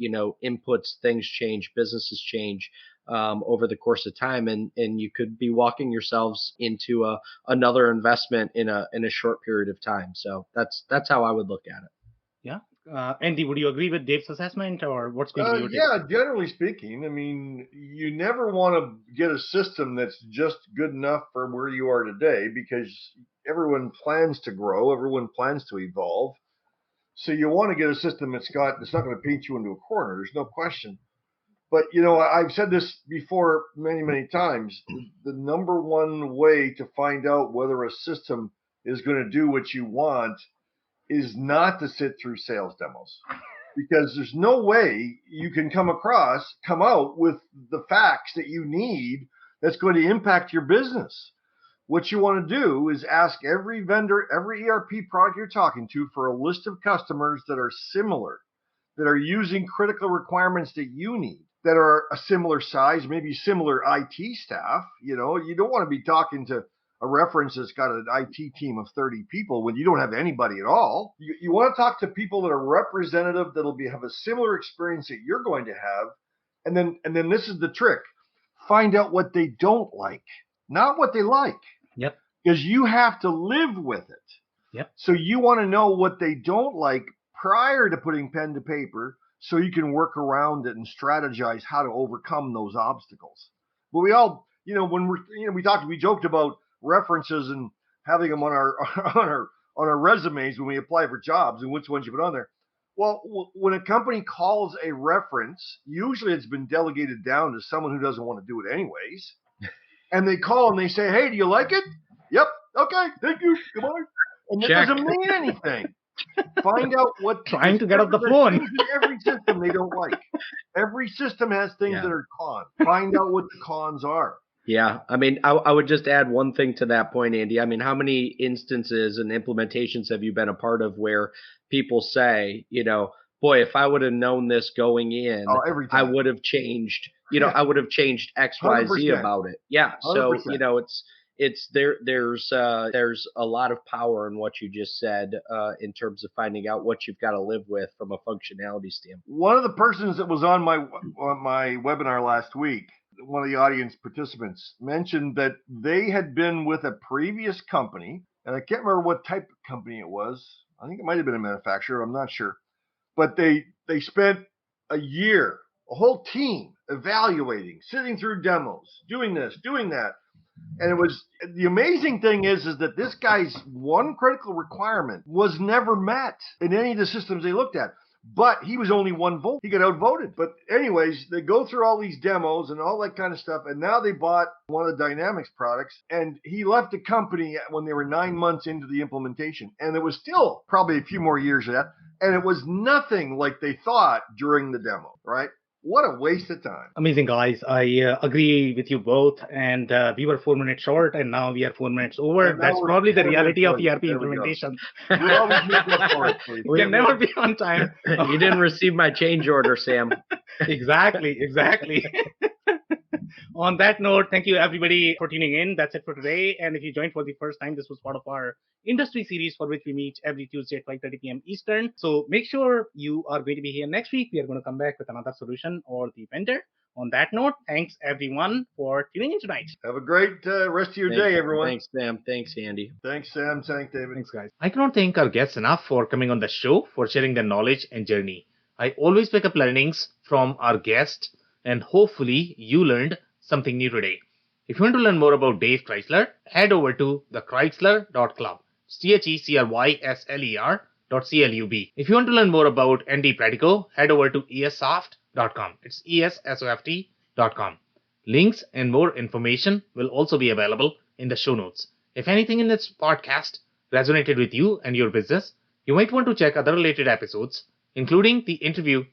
inputs, things change, businesses change over the course of time, and you could be walking yourselves into another investment in a short period of time. So that's how I would look at it. Yeah. Andy, would you agree with Dave's assessment, or what's going to be your take? Yeah, generally speaking, I mean, you never want to get a system that's just good enough for where you are today, because everyone plans to grow, everyone plans to evolve. So you want to get a system that's not going to paint you into a corner. There's no question. But, I've said this before many, many times. The number one way to find out whether a system is going to do what you want is not to sit through sales demos, because there's no way you can come out with the facts that you need that's going to impact your business. What you want to do is ask every vendor, every ERP product you're talking to, for a list of customers that are similar, that are using critical requirements that you need, that are a similar size, maybe similar IT staff. You don't want to be talking to a reference that's got an IT team of 30 people when you don't have anybody at all. You want to talk to people that are representative, that'll have a similar experience that you're going to have. And then this is the trick. Find out what they don't like, not what they like. Yep. Because you have to live with it. Yep. So you want to know what they don't like prior to putting pen to paper, so you can work around it and strategize how to overcome those obstacles. But we all, when we joked about references and having them on our resumes when we apply for jobs, and which ones you put on there. Well, when a company calls a reference, usually it's been delegated down to someone who doesn't want to do it anyways. And they call and they say, "Hey, do you like it?" "Yep." "Okay, thank you. Goodbye." And it doesn't mean anything. Find out what trying to get off the phone. Every system they don't like. Every system has things that are cons. Find out what the cons are. Yeah, I mean, I would just add one thing to that point, Andy. I mean, how many instances and implementations have you been a part of where people say, boy, if I would have known this going in, I would have changed, I would have changed X, Y, 100%. Z about it. Yeah. 100%. So, there's a lot of power in what you just said in terms of finding out what you've got to live with from a functionality standpoint. One of the persons that was on my webinar last week, one of the audience participants, mentioned that they had been with a previous company, and I can't remember what type of company it was. I think it might have been a manufacturer. I'm not sure. But they spent a year, a whole team, evaluating, sitting through demos, doing this, doing that. And it was, the amazing thing is that this guy's one critical requirement was never met in any of the systems they looked at. But he was only one vote. He got outvoted. But anyways, they go through all these demos and all that kind of stuff. And now they bought one of the Dynamics products. And he left the company when they were 9 months into the implementation. And it was still probably a few more years of that. And it was nothing like they thought during the demo, right? What a waste of time. Amazing, guys. I agree with you both. And we were 4 minutes short, and now we are 4 minutes over. And now That's we're probably the 4 reality of minutes ERP late. There we go. implementation. We always make up for it, Steve. We can never be on time. You didn't receive my change order, Sam. Exactly. On that note, thank you everybody for tuning in. That's it for today. And if you joined for the first time, this was part of our industry series for which we meet every Tuesday at 5:30 p.m. Eastern. So make sure you are going to be here next week. We are going to come back with another solution or the vendor. On that note, thanks everyone for tuning in tonight. Have a great rest of your day, everyone. Thanks, Sam. Thanks, Andy. Thanks, Sam. Thanks, David. Thanks, guys. I cannot thank our guests enough for coming on the show, for sharing their knowledge and journey. I always pick up learnings from our guests, and hopefully you learned something new today. If you want to learn more about Dave Chrysler, head over to thechrysler.club. CHRYSLER.CLUB. If you want to learn more about Andy Pratico, head over to essoft.com. It's ESSOFT.com. Links and more information will also be available in the show notes. If anything in this podcast resonated with you and your business, you might want to check other related episodes, including the interview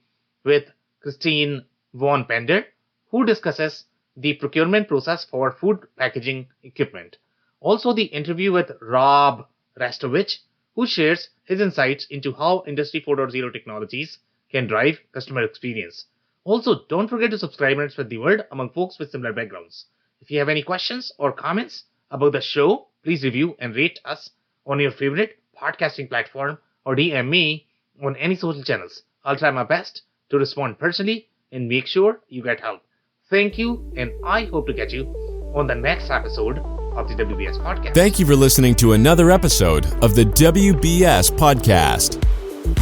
with Christine Von Pender, who discusses the procurement process for food packaging equipment. Also, the interview with Rob Rastovich, who shares his insights into how Industry 4.0 technologies can drive customer experience. Also, don't forget to subscribe and spread the word among folks with similar backgrounds. If you have any questions or comments about the show, please review and rate us on your favorite podcasting platform or DM me on any social channels. I'll try my best to respond personally and make sure you get help. Thank you, and I hope to get you on the next episode of the WBS Podcast. Thank you for listening to another episode of the WBS Podcast.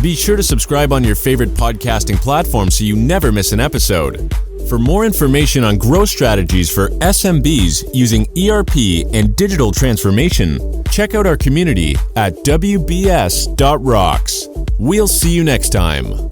Be sure to subscribe on your favorite podcasting platform so you never miss an episode. For more information on growth strategies for SMBs using ERP and digital transformation, check out our community at WBS.rocks. We'll see you next time.